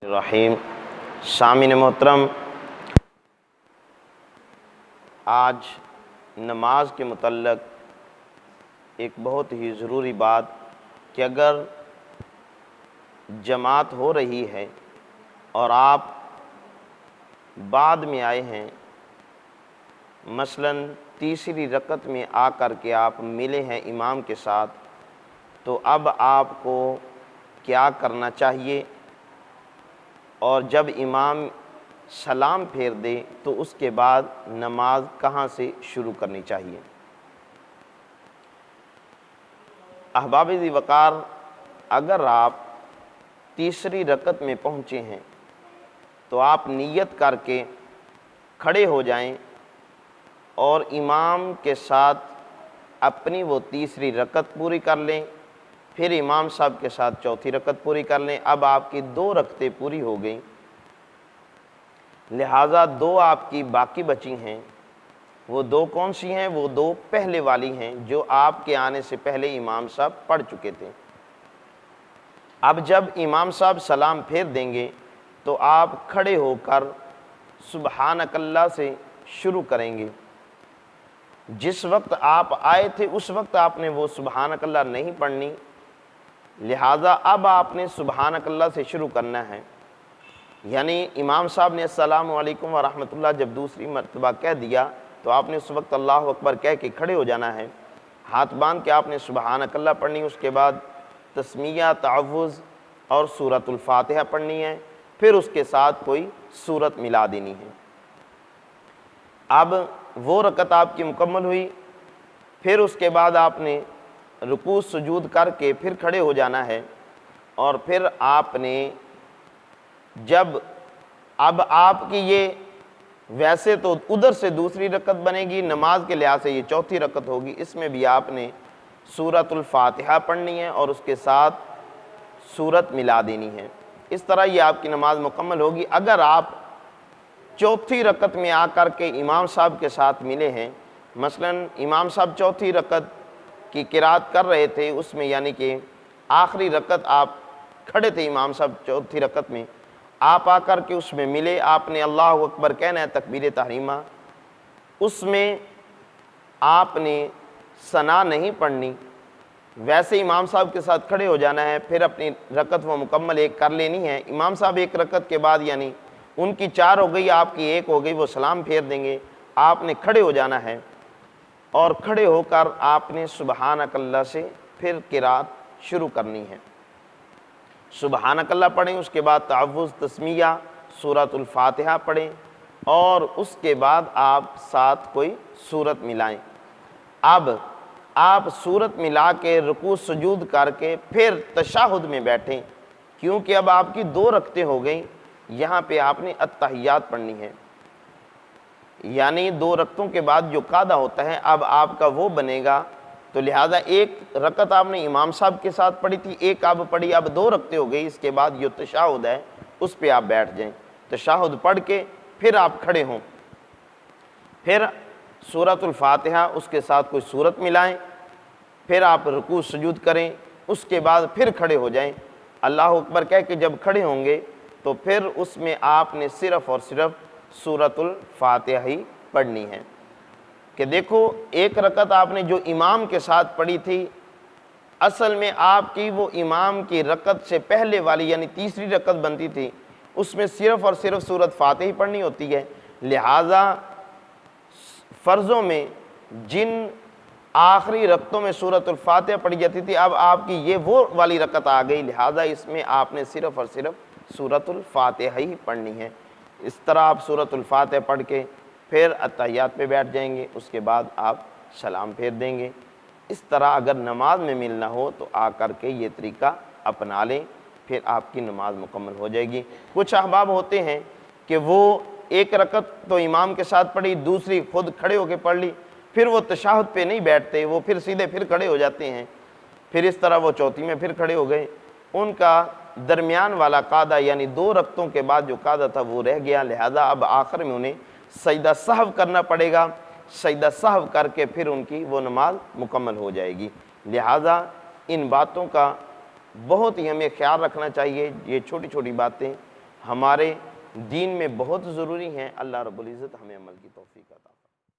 रहीम। सामिन मोहतरम, आज नमाज के मुतल्लक़ एक बहुत ही ज़रूरी बात कि अगर जमात हो रही है और आप बाद में आए हैं, मसलन तीसरी रकत में आकर के आप मिले हैं इमाम के साथ, तो अब आपको क्या करना चाहिए और जब इमाम सलाम फेर दे तो उसके बाद नमाज कहाँ से शुरू करनी चाहिए। अहबाब-ए वक़ार, अगर आप तीसरी रकत में पहुँचे हैं तो आप नियत करके खड़े हो जाएं और इमाम के साथ अपनी वो तीसरी रकत पूरी कर लें, फिर इमाम साहब के साथ चौथी रकत पूरी कर लें। अब आपकी 2 रकतें पूरी हो गई, लिहाजा 2 आपकी बाकी बची हैं। वो 2 कौन सी हैं? वो 2 पहले वाली हैं जो आपके आने से पहले इमाम साहब पढ़ चुके थे। अब जब इमाम साहब सलाम फेर देंगे तो आप खड़े होकर सुबहानकल्लाह से शुरू करेंगे। जिस वक्त आप आए थे उस वक्त आपने वो सुबहानकल्लाह नहीं पढ़नी, लिहाजा अब आपने सुबहानकल्लाह से शुरू करना है। यानी इमाम साहब ने अस्सलामु अलैकुम व रहमतुल्लाह जब दूसरी मरतबा कह दिया तो आपने उस वक्त अल्लाहु अकबर कह के खड़े हो जाना है। हाथ बांध के आपने सुबहानकल्लाह पढ़नी, उसके बाद तस्मीया, तअव्वुज़ और सूरतुल फातिहा पढ़नी है, फिर उसके साथ कोई सूरत मिला देनी है। अब वो रकत आपकी मुकम्मल हुई, फिर उसके बाद आपने रुकू सुजूद करके फिर खड़े हो जाना है और फिर आपने जब अब आपकी ये वैसे तो उधर से दूसरी रकत बनेगी, नमाज के लिहाज से ये चौथी रकत होगी, इसमें भी आपने सूरतुल फातिहा पढ़नी है और उसके साथ सूरत मिला देनी है। इस तरह ये आपकी नमाज मुकम्मल होगी। अगर आप चौथी रकत में आकर के इमाम साहब के साथ मिले हैं, मसलन इमाम साहब चौथी रकत की किरात कर रहे थे, उसमें यानी कि आखिरी रकत आप खड़े थे, इमाम साहब चौथी रकत में आप आकर के उसमें मिले, आपने अल्लाहु अकबर कहना है, तकबीर तहरीमा, उसमें आपने सना नहीं पढ़नी, वैसे इमाम साहब के साथ खड़े हो जाना है, फिर अपनी रकत वो मुकम्मल एक कर लेनी है। इमाम साहब एक रकत के बाद यानी उनकी 4 हो गई, आपकी 1 हो गई, वो सलाम फेर देंगे, आपने खड़े हो जाना है और खड़े होकर आपने सुबहानकल्लाह से फिर किरात शुरू करनी है। सुबहानकल्लाह पढ़ें, उसके बाद तअव्वुज़, तस्मीया, सूरतुल फातिहा पढ़ें और उसके बाद आप साथ कोई सूरत मिलाएं। अब आप सूरत मिला के रुकू सुजूद करके फिर तशहुद में बैठें, क्योंकि अब आपकी 2 रकतें हो गई। यहाँ पे आपने अत्तहियात पढ़नी है, यानी 2 रकतों के बाद जो कादा होता है अब आपका वो बनेगा। तो लिहाजा 1 रकत आपने इमाम साहब के साथ पढ़ी थी, 1 अब पढ़ी, अब 2 रकतें हो गई। इसके बाद जो तशहुद है उस पे आप बैठ जाएं, तशहुद पढ़ के फिर आप खड़े हों, फिर सूरतुल फातिहा उसके साथ कोई सूरत मिलाएं, फिर आप रुकू सुजूद करें, उसके बाद फिर खड़े हो जाएं। अल्लाहु अकबर कह के जब खड़े होंगे तो फिर उसमें आपने सिर्फ़ और सिर्फ सूरतुल फातिहा ही पढ़नी है। कि देखो, 1 रकत आपने जो इमाम के साथ पढ़ी थी, असल में आपकी वो इमाम की रकत से पहले वाली यानी तीसरी रकत बनती थी, उसमें सिर्फ़ और सिर्फ सूरत फातिहा ही पढ़नी होती है। लिहाजा फ़र्ज़ों में जिन आखिरी रकतों में सूरतुल फातिहा पढ़ी जाती थी, अब आपकी ये वो वाली रकत आ गई, लिहाजा इसमें आपने सिर्फ़ और सिर्फ सूरतुल फातिहा ही पढ़नी है। इस तरह आप सूरतुल फातिहा पढ़ के फिर अत्तहियात पे बैठ जाएंगे, उसके बाद आप सलाम फेर देंगे। इस तरह अगर नमाज में मिलना हो तो आकर के ये तरीका अपना लें, फिर आपकी नमाज मुकम्मल हो जाएगी। कुछ अहबाब होते हैं कि वो 1 रकत तो इमाम के साथ पढ़ी, दूसरी खुद खड़े होकर पढ़ ली, फिर वो तशहुद पे नहीं बैठते, वो फिर सीधे फिर खड़े हो जाते हैं, फिर इस तरह वो चौथी में फिर खड़े हो गए। उनका दरमियान वाला कादा यानी 2 रकतों के बाद जो कादा था वो रह गया, लिहाजा अब आखिर में उन्हें सजदा सहव करना पड़ेगा। सजदा सहव करके फिर उनकी वो नमाज मुकम्मल हो जाएगी। लिहाजा इन बातों का बहुत ही हमें ख्याल रखना चाहिए। ये छोटी छोटी बातें हमारे दीन में बहुत ज़रूरी हैं। अल्लाह रब्बुल इज़्ज़त हमें अमल की तौफीक अता